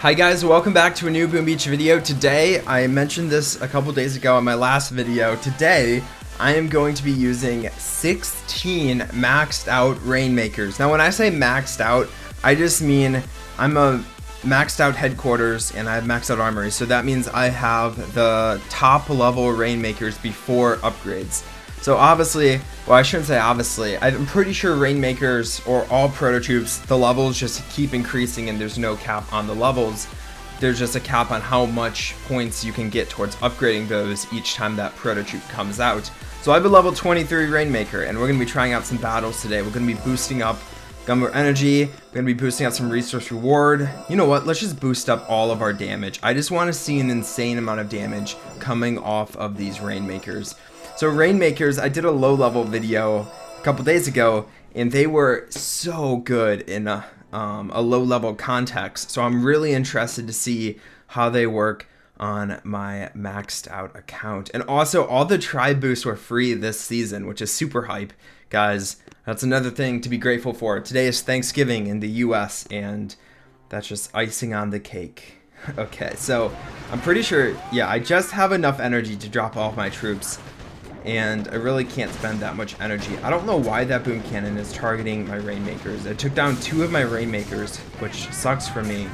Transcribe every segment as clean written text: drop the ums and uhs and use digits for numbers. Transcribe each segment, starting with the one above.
Hi guys, welcome back to a new Boom Beach video. Today, I mentioned this a couple days ago in my last video. Today, I am going to be using 16 maxed out Rainmakers. Now when I say maxed out, I just mean I'm a maxed out headquarters and I have maxed out armory. So that means I have the top level Rainmakers before upgrades. So obviously, well I shouldn't say obviously, I'm pretty sure Rainmakers or all prototroops, the levels just keep increasing and there's no cap on the levels. There's just a cap on how much points you can get towards upgrading those each time that prototroop comes out. So I have a level 23 Rainmaker and we're going to be trying out some battles today. We're going to be boosting up gunboat energy, we're going to be boosting up some resource reward. You know what, let's just boost up all of our damage. I just want to see an insane amount of damage coming off of these Rainmakers. So Rainmakers, I did a low level video a couple days ago and they were so good in a low level context. So I'm really interested to see how they work on my maxed out account. And also all the tribe boosts were free this season, which is super hype. Guys, that's another thing to be grateful for. Today is Thanksgiving in the US and that's just icing on the cake. Okay, so I'm pretty sure, yeah, I just have enough energy to drop off my troops. And I really can't spend that much energy. I don't know why that boom cannon is targeting my Rainmakers. It took down 2 of my Rainmakers, which sucks for me.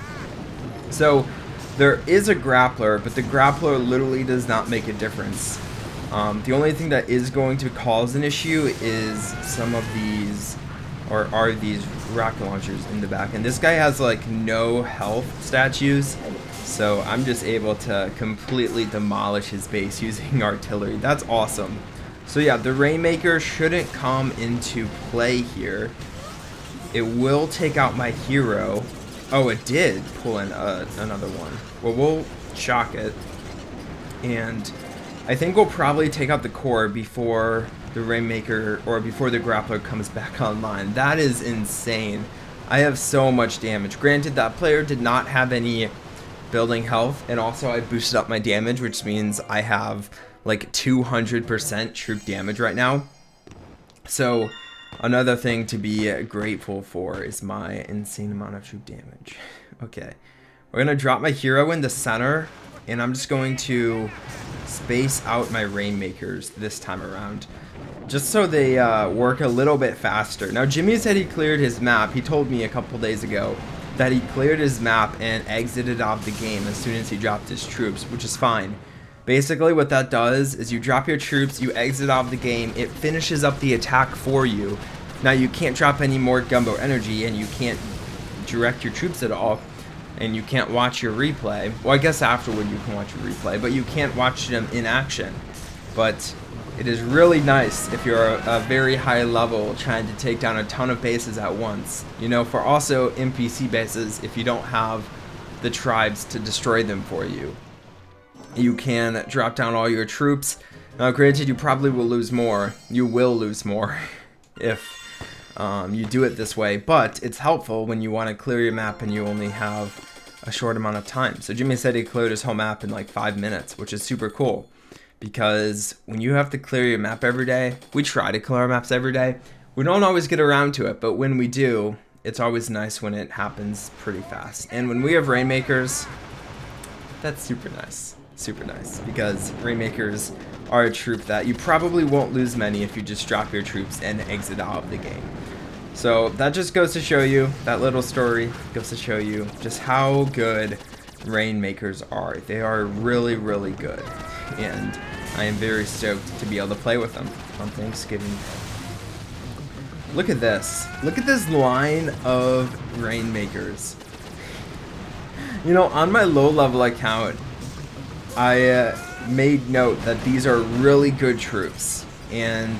So there is a grappler, but the grappler literally does not make a difference. The only thing that is going to cause an issue is some of these, or are these rocket launchers in the back. And this guy has like no health statues. So I'm just able to completely demolish his base using artillery. That's awesome. So yeah, the Rainmaker shouldn't come into play here. It will take out my hero. Oh, it did pull in another one. Well, we'll shock it. And I think we'll probably take out the core before the Rainmaker or before the grappler comes back online. That is insane. I have so much damage. Granted, that player did not have any building health, and also I boosted up my damage, which means I have like 200% troop damage right now. So another thing to be grateful for is my insane amount of troop damage. Okay, we're gonna drop my hero in the center and I'm just going to space out my Rainmakers this time around just so they work a little bit faster. Now Jimmy said he cleared his map. He told me a couple days ago that he cleared his map and exited out the game as soon as he dropped his troops, which is fine. Basically what that does is you drop your troops, you exit out of the game, it finishes up the attack for you. Now you can't drop any more gunboat energy and you can't direct your troops at all, and you can't watch your replay. Well, I guess afterward you can watch your replay, but you can't watch them in action. But it is really nice if you're a very high level trying to take down a ton of bases at once. You know, for also NPC bases, if you don't have the tribes to destroy them for you. You can drop down all your troops. Now granted, you probably will lose more. You will lose more if you do it this way, but it's helpful when you want to clear your map and you only have a short amount of time. So Jimmy said he cleared his whole map in like 5 minutes, which is super cool. Because when you have to clear your map every day, we try to clear our maps every day. We don't always get around to it, but when we do, it's always nice when it happens pretty fast. And when we have Rainmakers, that's super nice. Super nice. Because Rainmakers are a troop that you probably won't lose many if you just drop your troops and exit out of the game. So that just goes to show you, that little story goes to show you just how good Rainmakers are. They are really, really good. And I am very stoked to be able to play with them on Thanksgiving. Look at this. Look at this line of Rainmakers. You know, on my low level account, I made note that these are really good troops. And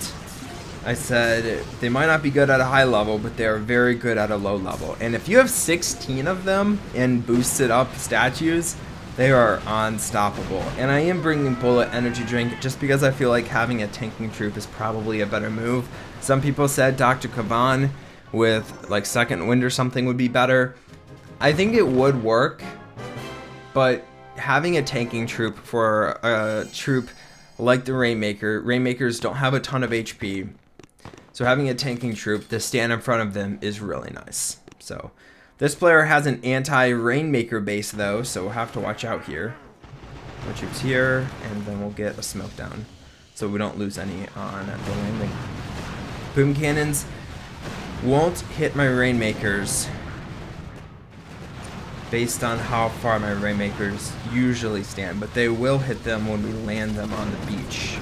I said they might not be good at a high level, but they are very good at a low level. And if you have 16 of them and boosted up statues, they are unstoppable. And I am bringing bullet energy drink just because I feel like having a tanking troop is probably a better move. Some people said Dr. Kavan with like second wind or something would be better. I think it would work, but having a tanking troop for a troop like the Rainmaker, Rainmakers don't have a ton of HP. So having a tanking troop to stand in front of them is really nice. So This player has an anti-Rainmaker base though, so we'll have to watch out here. More troops here, and then we'll get a smoke down, so we don't lose any on the landing. Boom cannons won't hit my Rainmakers based on how far my Rainmakers usually stand, but they will hit them when we land them on the beach.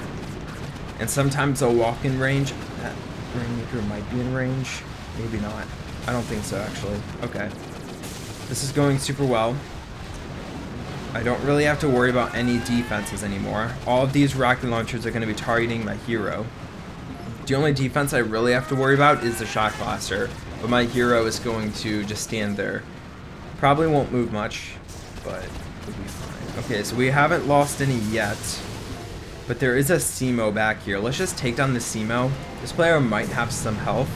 And sometimes they'll walk in range. That Rainmaker might be in range, maybe not. I don't think so, actually. Okay. This is going super well. I don't really have to worry about any defenses anymore. All of these rocket launchers are going to be targeting my hero. The only defense I really have to worry about is the shock blaster, but my hero is going to just stand there. Probably won't move much, but it'll be fine. Okay, so we haven't lost any yet, but there is a CMO back here. Let's just take down the CMO. This player might have some health.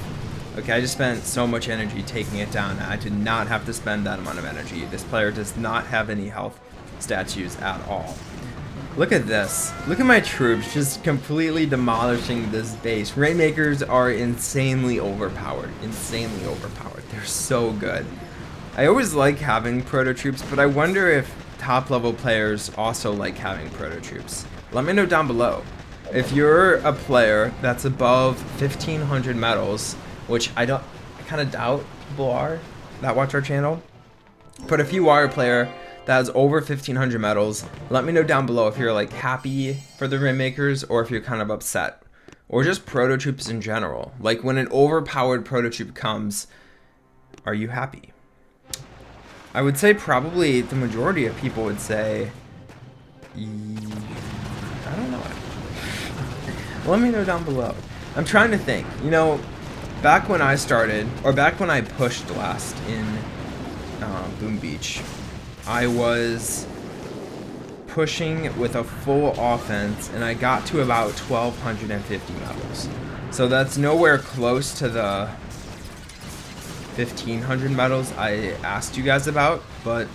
Okay, I just spent so much energy taking it down. I did not have to spend that amount of energy. This player does not have any health statues at all. Look at this. Look at my troops just completely demolishing this base. Rainmakers are insanely overpowered. Insanely overpowered. They're so good. I always like having prototroops, but I wonder if top level players also like having prototroops. Let me know down below. If you're a player that's above 1500 medals, which I kind of doubt people are that watch our channel, but if you are a player that has over 1500 medals, let me know down below if you're like happy for the Rainmakers or if you're kind of upset, or just prototroops in general. Like when an overpowered prototroop comes, are you happy? I would say probably the majority of people would say, I don't know. Let me know down below. I'm trying to think, you know, back when I started, or back when I pushed last in Boom Beach, I was pushing with a full offense and I got to about 1250 medals. So that's nowhere close to the 1500 medals I asked you guys about, but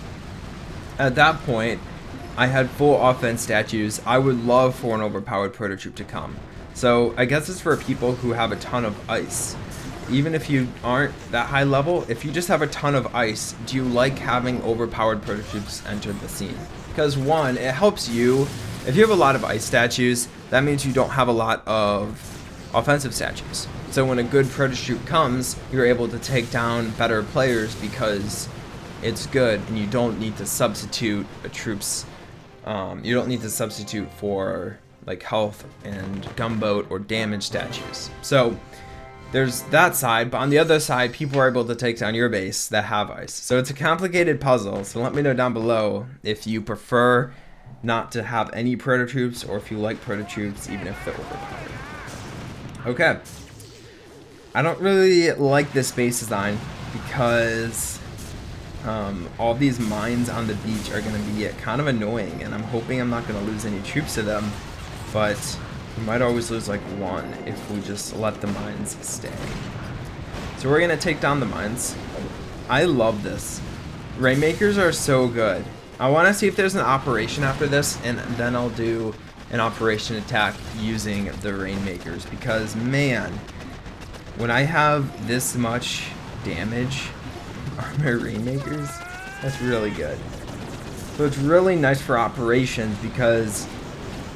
at that point I had full offense statues. I would love for an overpowered prototroop to come. So I guess it's for people who have a ton of ice. Even if you aren't that high level, if you just have a ton of ice, do you like having overpowered prototroops enter the scene? Because one, it helps you. If you have a lot of ice statues, that means you don't have a lot of offensive statues. So when a good prototroop comes, you're able to take down better players because it's good and you don't need to substitute a troops. You don't need to substitute for like health and gunboat or damage statues. So there's that side, but on the other side, people are able to take down your base that have ice. So it's a complicated puzzle, so let me know down below if you prefer not to have any prototroops or if you like prototroops even if they're overpowered. Okay. I don't really like this base design because all these mines on the beach are going to be kind of annoying, and I'm hoping I'm not going to lose any troops to them, but we might always lose like one if we just let the mines stay. So we're gonna take down the mines. I love this. Rainmakers are so good. I want to see if there's an operation after this, and then I'll do an operation attack using the Rainmakers, because man, when I have this much damage on my Rainmakers, that's really good. So it's really nice for operations because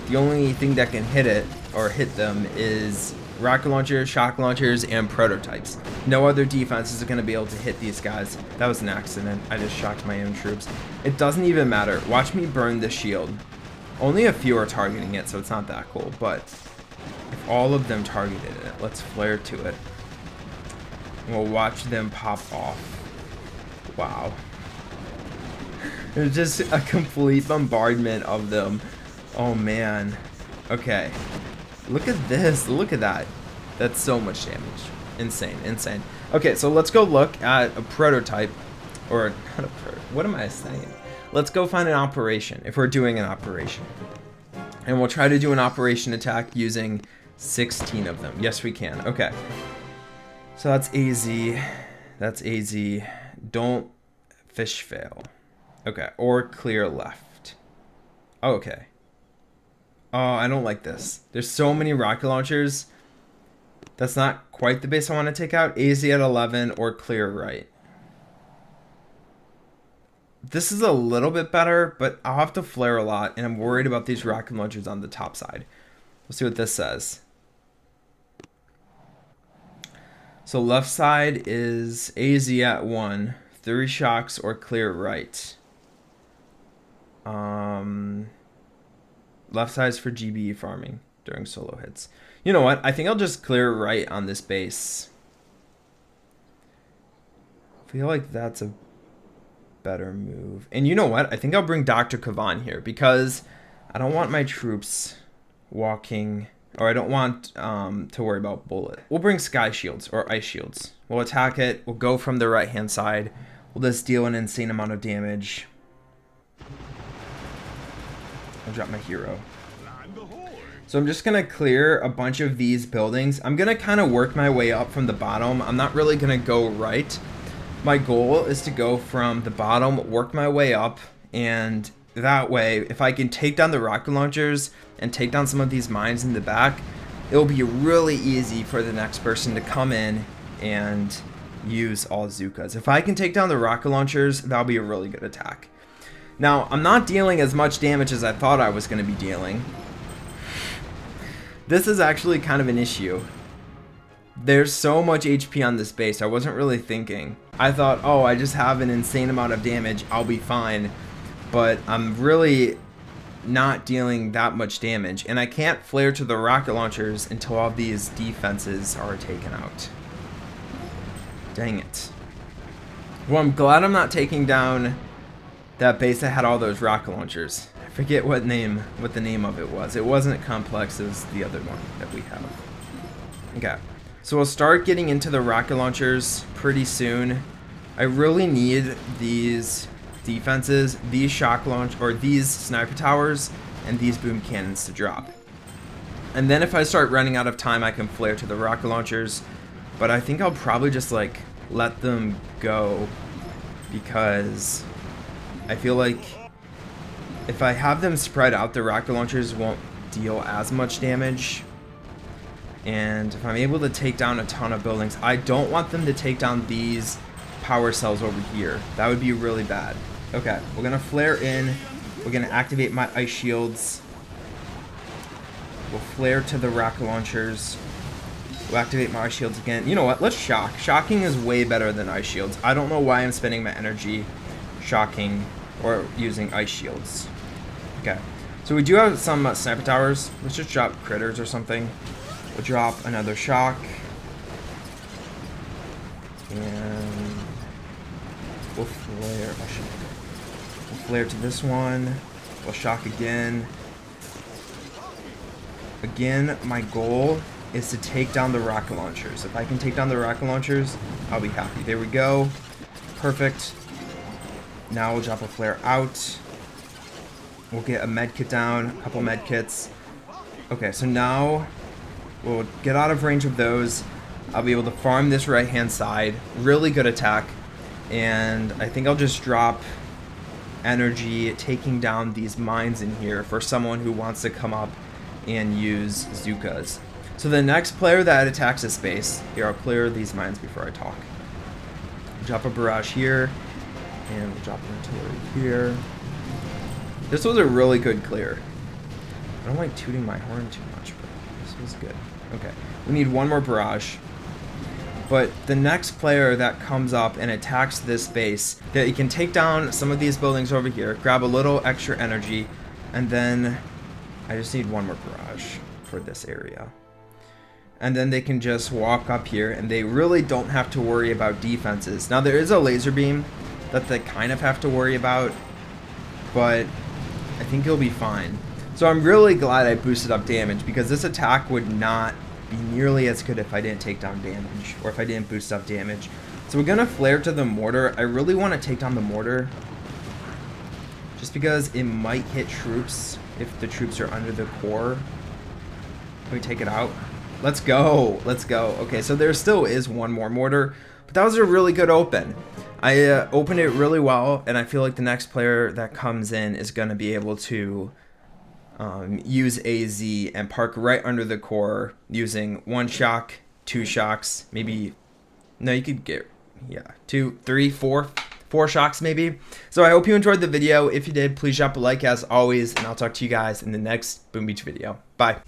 the only thing that can hit it or hit them is rocket launchers, shock launchers, and prototypes. No other defenses are going to be able to hit these guys. That was an accident. I just shocked my own troops. It doesn't even matter. Watch me burn the shield. Only a few are targeting it, so it's not that cool. But if all of them targeted it, let's flare to it. And we'll watch them pop off. Wow. It's just a complete bombardment of them. Oh man. Okay. Look at this. Look at that. That's so much damage. Insane. Insane. Okay, so let's go look at a prototype. Or not a prototype. What am I saying? Let's go find an operation if we're doing an operation. And we'll try to do an operation attack using 16 of them. Yes, we can. Okay. So that's AZ. That's AZ. Don't fish fail. Okay. Or clear left. Oh, okay. Oh, I don't like this. There's so many rocket launchers. That's not quite the base I want to take out. AZ at 11 or clear right. This is a little bit better, but I'll have to flare a lot, and I'm worried about these rocket launchers on the top side. We'll see what this says. So left side is AZ at 1, 3 shocks or clear right. Left side is for GBE farming during solo hits. You know what? I think I'll just clear right on this base. I feel like that's a better move. And you know what? I think I'll bring Dr. Kavan here because I don't want my troops walking, or I don't want to worry about bullet. We'll bring sky shields or ice shields. We'll attack it. We'll go from the right hand side. We'll just deal an insane amount of damage. I'll drop my hero. So I'm just going to clear a bunch of these buildings. I'm going to kind of work my way up from the bottom. I'm not really going to go right. My goal is to go from the bottom, work my way up, and that way, if I can take down the rocket launchers and take down some of these mines in the back, it'll be really easy for the next person to come in and use all Zukas. If I can take down the rocket launchers, that'll be a really good attack. Now, I'm not dealing as much damage as I thought I was going to be dealing. This is actually kind of an issue. There's so much HP on this base, I wasn't really thinking. I thought, oh, I just have an insane amount of damage, I'll be fine. But I'm really not dealing that much damage, and I can't flare to the rocket launchers until all these defenses are taken out. Dang it. Well, I'm glad I'm not taking down that base that had all those rocket launchers. I forget what the name of it was. It wasn't complex as the other one that we have. Okay. So we'll start getting into the rocket launchers pretty soon. I really need these defenses, these shock launch, or these sniper towers, and these boom cannons to drop. And then if I start running out of time, I can flare to the rocket launchers. But I think I'll probably just like let them go because I feel like if I have them spread out, the rocket launchers won't deal as much damage. And if I'm able to take down a ton of buildings, I don't want them to take down these power cells over here. That would be really bad. Okay, we're gonna flare in. We're gonna activate my ice shields. We'll flare to the rocket launchers. We'll activate my ice shields again. You know what? Let's shock. Shocking is way better than ice shields. I don't know why I'm spending my energy shocking or using ice shields. Okay, so we do have some sniper towers. Let's just drop critters or something. We'll drop another shock. And we'll flare. We'll flare to this one. We'll shock again. Again, my goal is to take down the rocket launchers. If I can take down the rocket launchers, I'll be happy. There we go. Perfect. Now we'll drop a flare out. We'll get a med kit down, a couple med kits. Okay, so now we'll get out of range of those. I'll be able to farm this right hand side. Really good attack. And I think I'll just drop energy taking down these mines in here for someone who wants to come up and use Zukas. So the next player that attacks this base, here, I'll clear these mines before I talk. Drop a barrage here, and we'll drop an artillery here. This was a really good clear. I don't like tooting my horn too much, but this was good. Okay, we need one more barrage. But the next player that comes up and attacks this base, that he can take down some of these buildings over here, grab a little extra energy, and then I just need one more barrage for this area. And then they can just walk up here, and they really don't have to worry about defenses. Now there is a laser beam that they kind of have to worry about, but I think he'll be fine. So I'm really glad I boosted up damage, because this attack would not be nearly as good if I didn't take down damage, or if I didn't boost up damage. So we're gonna flare to the mortar. I really want to take down the mortar, just because it might hit troops if the troops are under the core. Can we take it out? Let's go. Let's go. Okay, so there still is one more mortar, but that was a really good open. I opened it really well, and I feel like the next player that comes in is going to be able to use AZ and park right under the core using one shock, two shocks, maybe, no, you could get, yeah, 2, 3, 4 4 shocks maybe. So I hope you enjoyed the video. If you did, please drop a like as always, and I'll talk to you guys in the next Boom Beach video. Bye.